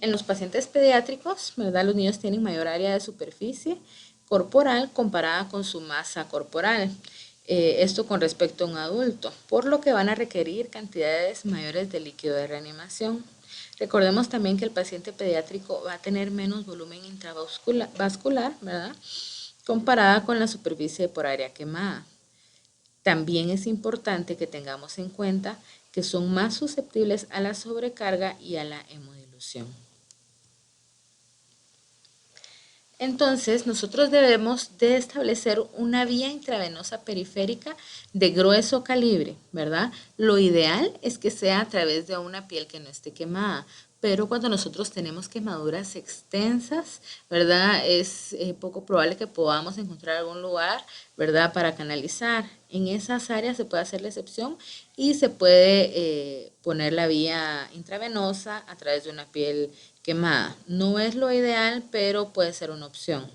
En los pacientes pediátricos, ¿verdad? Los niños tienen mayor área de superficie corporal comparada con su masa corporal. Esto con respecto a un adulto, por lo que van a requerir cantidades mayores de líquido de reanimación. Recordemos también que el paciente pediátrico va a tener menos volumen intravascular, ¿verdad? Comparada con la superficie por área quemada. También es importante que tengamos en cuenta que son más susceptibles a la sobrecarga y a la hemodilución. Entonces, nosotros debemos de establecer una vía intravenosa periférica de grueso calibre, ¿verdad? Lo ideal es que sea a través de una piel que no esté quemada, pero cuando nosotros tenemos quemaduras extensas, ¿verdad? Es poco probable que podamos encontrar algún lugar, ¿verdad? Para canalizar. En esas áreas se puede hacer la excepción y se puede poner la vía intravenosa a través de una piel quemada. No es lo ideal, pero puede ser una opción.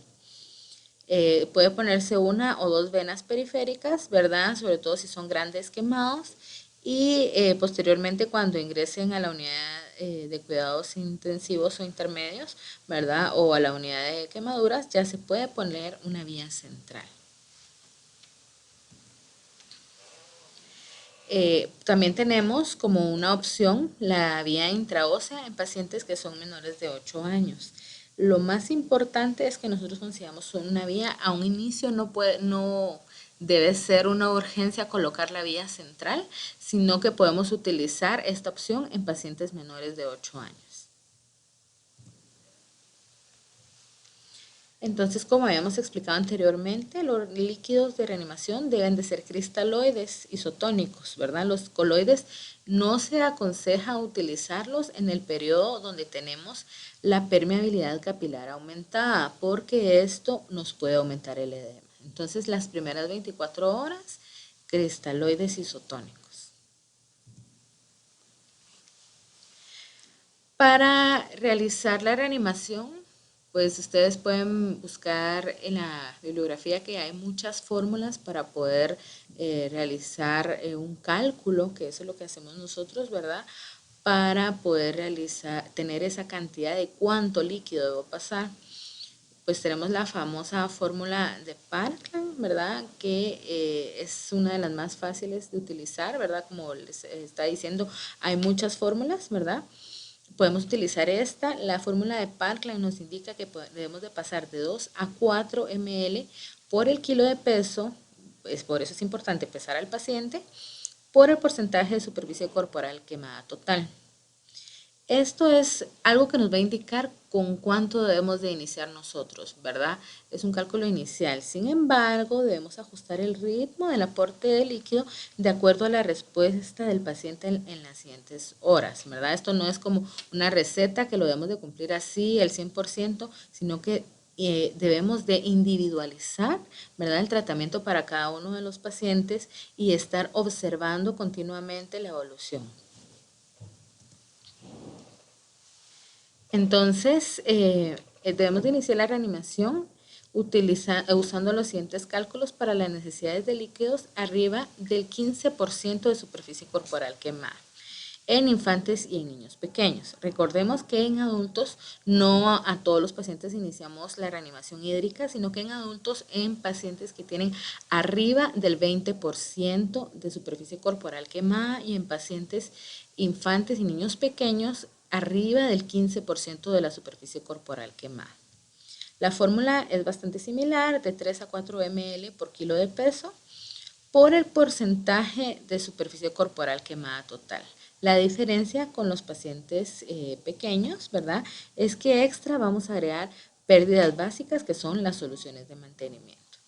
Puede ponerse una o dos venas periféricas, ¿verdad? Sobre todo si son grandes quemados. Y posteriormente cuando ingresen a la unidad de cuidados intensivos o intermedios, ¿verdad? O a la unidad de quemaduras, ya se puede poner una vía central. También tenemos como una opción la vía intraósea en pacientes que son menores de 8 años. Lo más importante es que nosotros consigamos una vía, a un inicio no debe ser una urgencia colocar la vía central, sino que podemos utilizar esta opción en pacientes menores de 8 años. Entonces, como habíamos explicado anteriormente, los líquidos de reanimación deben de ser cristaloides isotónicos, ¿verdad? Los coloides no se aconseja utilizarlos en el periodo donde tenemos la permeabilidad capilar aumentada, porque esto nos puede aumentar el edema. Entonces, las primeras 24 horas, cristaloides isotónicos. Para realizar la reanimación, pues ustedes pueden buscar en la bibliografía que hay muchas fórmulas para poder realizar un cálculo, que eso es lo que hacemos nosotros, ¿verdad? Para poder tener esa cantidad de cuánto líquido debo pasar. Pues tenemos la famosa fórmula de Parkland, ¿verdad? Que es una de las más fáciles de utilizar, ¿verdad? Como les está diciendo, hay muchas fórmulas, ¿verdad? Podemos utilizar esta. La fórmula de Parkland nos indica que debemos de pasar de 2 a 4 ml por el kilo de peso, pues por eso es importante pesar al paciente, por el porcentaje de superficie corporal quemada total. Esto es algo que nos va a indicar con cuánto debemos de iniciar nosotros, ¿verdad? Es un cálculo inicial. Sin embargo, debemos ajustar el ritmo del aporte de líquido de acuerdo a la respuesta del paciente en las siguientes horas, ¿verdad? Esto no es como una receta que lo debemos de cumplir así el 100%, sino que debemos de individualizar, ¿verdad? El tratamiento para cada uno de los pacientes y estar observando continuamente la evolución. Entonces, debemos de iniciar la reanimación usando los siguientes cálculos para las necesidades de líquidos arriba del 15% de superficie corporal quemada en infantes y en niños pequeños. Recordemos que en adultos no a todos los pacientes iniciamos la reanimación hídrica, sino que en adultos en pacientes que tienen arriba del 20% de superficie corporal quemada y en pacientes infantes y niños pequeños arriba del 15% de la superficie corporal quemada. La fórmula es bastante similar, de 3 a 4 ml por kilo de peso por el porcentaje de superficie corporal quemada total. La diferencia con los pacientes pequeños, ¿verdad? Es que extra vamos a agregar pérdidas básicas que son las soluciones de mantenimiento.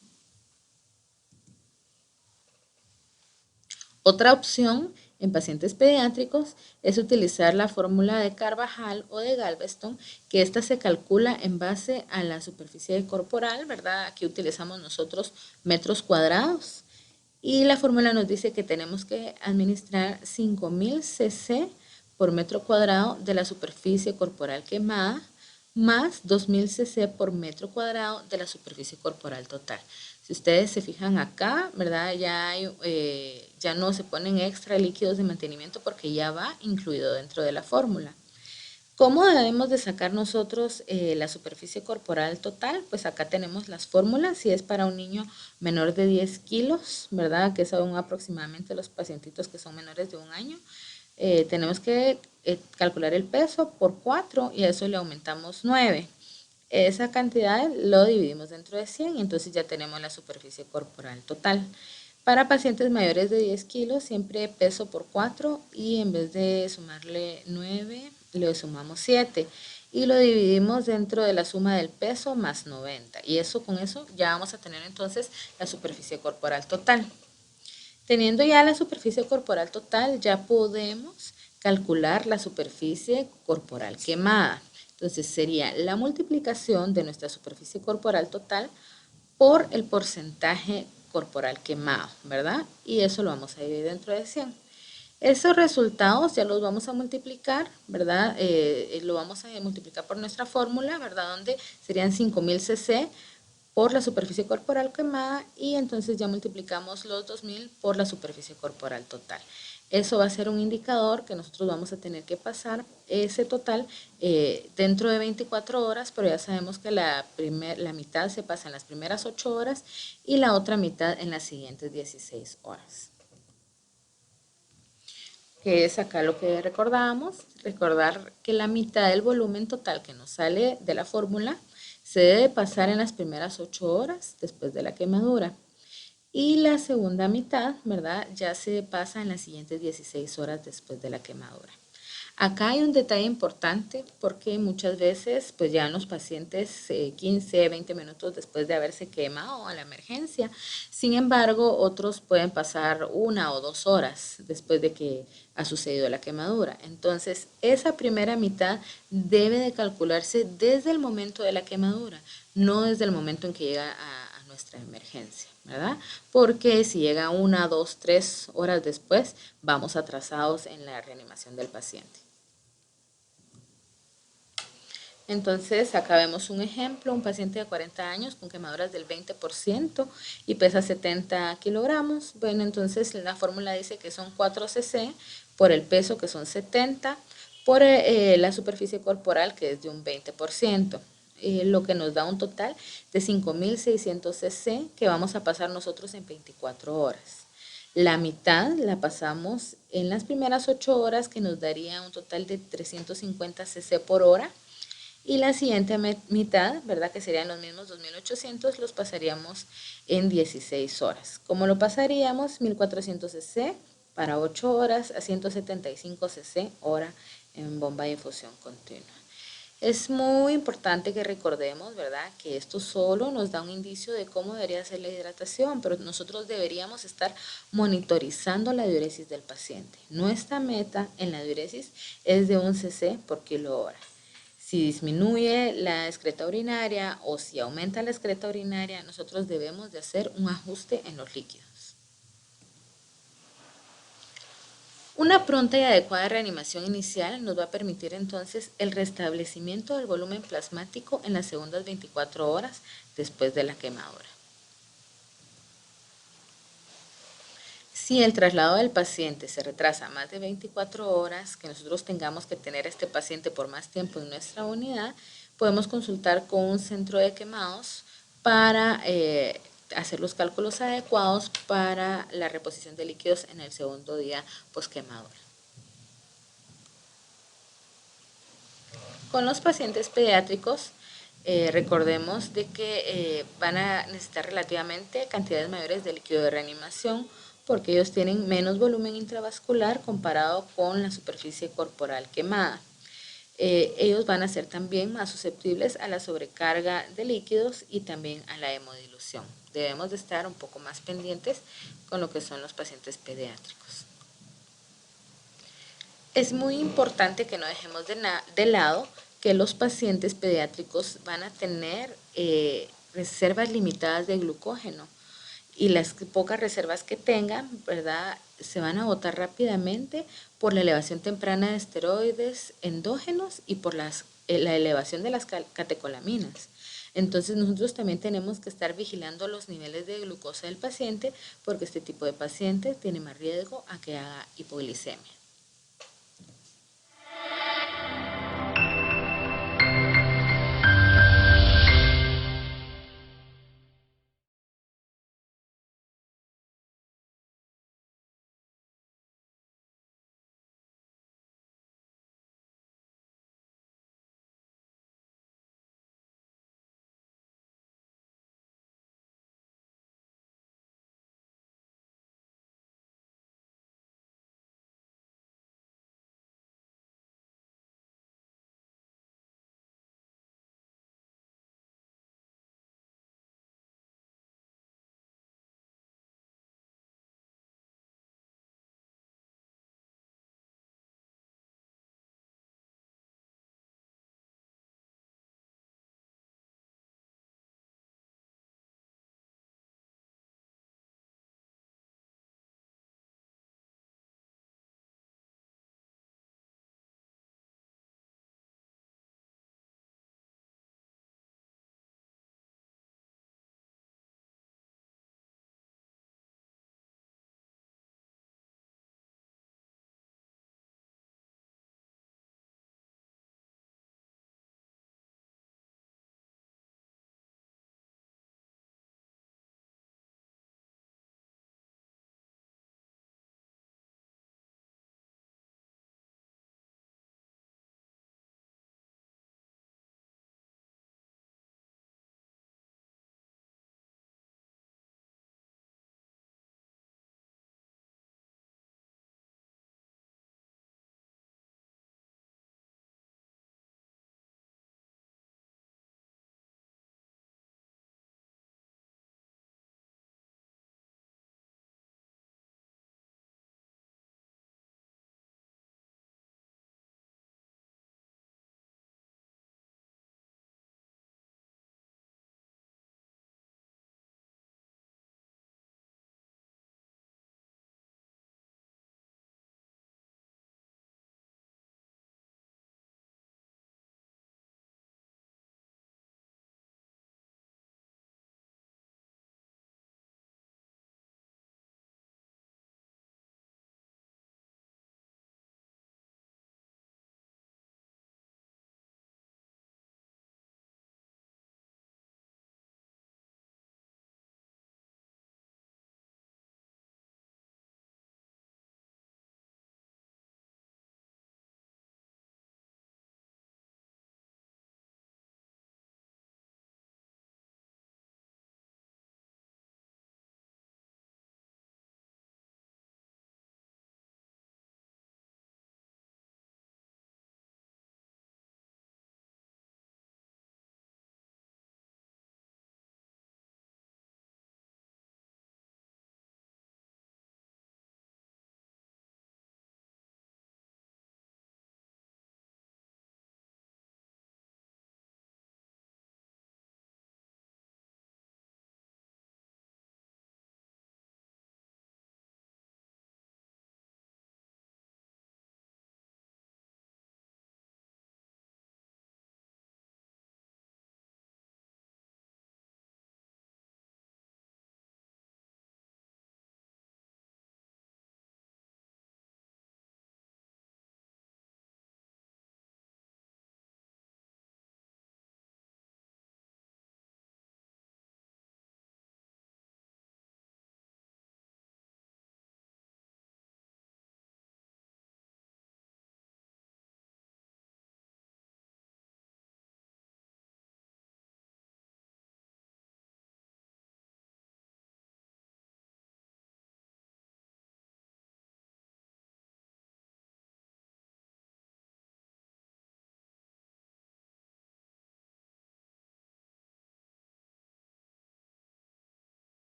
Otra opción en pacientes pediátricos es utilizar la fórmula de Carvajal o de Galveston, que esta se calcula en base a la superficie corporal, ¿verdad? Aquí utilizamos nosotros metros cuadrados. Y la fórmula nos dice que tenemos que administrar 5000 cc por metro cuadrado de la superficie corporal quemada más 2000 cc por metro cuadrado de la superficie corporal total. Si ustedes se fijan acá, ¿verdad? Ya no se ponen extra líquidos de mantenimiento porque ya va incluido dentro de la fórmula. ¿Cómo debemos de sacar nosotros la superficie corporal total? Pues acá tenemos las fórmulas, si es para un niño menor de 10 kilos, ¿verdad? Que son aproximadamente los pacientitos que son menores de un año. Tenemos que calcular el peso por 4 y a eso le aumentamos 9. Esa cantidad lo dividimos dentro de 100 y entonces ya tenemos la superficie corporal total. Para pacientes mayores de 10 kilos, siempre peso por 4 y en vez de sumarle 9, le sumamos 7 y lo dividimos dentro de la suma del peso más 90. Y eso con eso ya vamos a tener entonces la superficie corporal total. Teniendo ya la superficie corporal total, ya podemos calcular la superficie corporal quemada. Entonces sería la multiplicación de nuestra superficie corporal total por el porcentaje corporal quemado, ¿verdad? Y eso lo vamos a dividir dentro de 100. Esos resultados ya los vamos a multiplicar, ¿verdad? Lo vamos a multiplicar por nuestra fórmula, ¿verdad? Donde serían 5000 cc por la superficie corporal quemada y entonces ya multiplicamos los 2000 por la superficie corporal total. Eso va a ser un indicador que nosotros vamos a tener que pasar ese total dentro de 24 horas, pero ya sabemos que la mitad se pasa en las primeras 8 horas y la otra mitad en las siguientes 16 horas. Que es acá lo que recordamos, recordar que la mitad del volumen total que nos sale de la fórmula se debe pasar en las primeras 8 horas después de la quemadura. Y la segunda mitad, ¿verdad? Ya se pasa en las siguientes 16 horas después de la quemadura. Acá hay un detalle importante porque muchas veces pues ya los pacientes 15, 20 minutos después de haberse quemado a la emergencia. Sin embargo, otros pueden pasar 1 o 2 horas después de que ha sucedido la quemadura. Entonces, esa primera mitad debe de calcularse desde el momento de la quemadura, no desde el momento en que llega a nuestra emergencia, ¿verdad? Porque si llega 1, 2, 3 horas después, vamos atrasados en la reanimación del paciente. Entonces, acá vemos un ejemplo, un paciente de 40 años con quemaduras del 20% y pesa 70 kilogramos. Bueno, entonces la fórmula dice que son 4 cc por el peso, que son 70, por la superficie corporal, que es de un 20%. Lo que nos da un total de 5600 cc que vamos a pasar nosotros en 24 horas. La mitad la pasamos en las primeras 8 horas, que nos daría un total de 350 cc por hora. Y la siguiente mitad, ¿verdad? Que serían los mismos 2800, los pasaríamos en 16 horas. ¿Cómo lo pasaríamos? 1400 cc para 8 horas a 175 cc hora en bomba de infusión continua. Es muy importante que recordemos, ¿verdad?, que esto solo nos da un indicio de cómo debería ser la hidratación, pero nosotros deberíamos estar monitorizando la diuresis del paciente. Nuestra meta en la diuresis es de 1 cc por kilo hora. Si disminuye la excreta urinaria o si aumenta la excreta urinaria, nosotros debemos de hacer un ajuste en los líquidos. Una pronta y adecuada reanimación inicial nos va a permitir entonces el restablecimiento del volumen plasmático en las segundas 24 horas después de la quemadura. Si el traslado del paciente se retrasa más de 24 horas, que nosotros tengamos que tener a este paciente por más tiempo en nuestra unidad, podemos consultar con un centro de quemados para hacer los cálculos adecuados para la reposición de líquidos en el segundo día post-quemadura. Con los pacientes pediátricos, recordemos de que van a necesitar relativamente cantidades mayores de líquido de reanimación porque ellos tienen menos volumen intravascular comparado con la superficie corporal quemada. Ellos van a ser también más susceptibles a la sobrecarga de líquidos y también a la hemodilución. Debemos de estar un poco más pendientes con lo que son los pacientes pediátricos. Es muy importante que no dejemos de lado que los pacientes pediátricos van a tener reservas limitadas de glucógeno y las pocas reservas que tengan, ¿verdad?, se van a agotar rápidamente por la elevación temprana de esteroides endógenos y por la elevación de las catecolaminas. Entonces nosotros también tenemos que estar vigilando los niveles de glucosa del paciente porque este tipo de paciente tiene más riesgo a que haga hipoglicemia.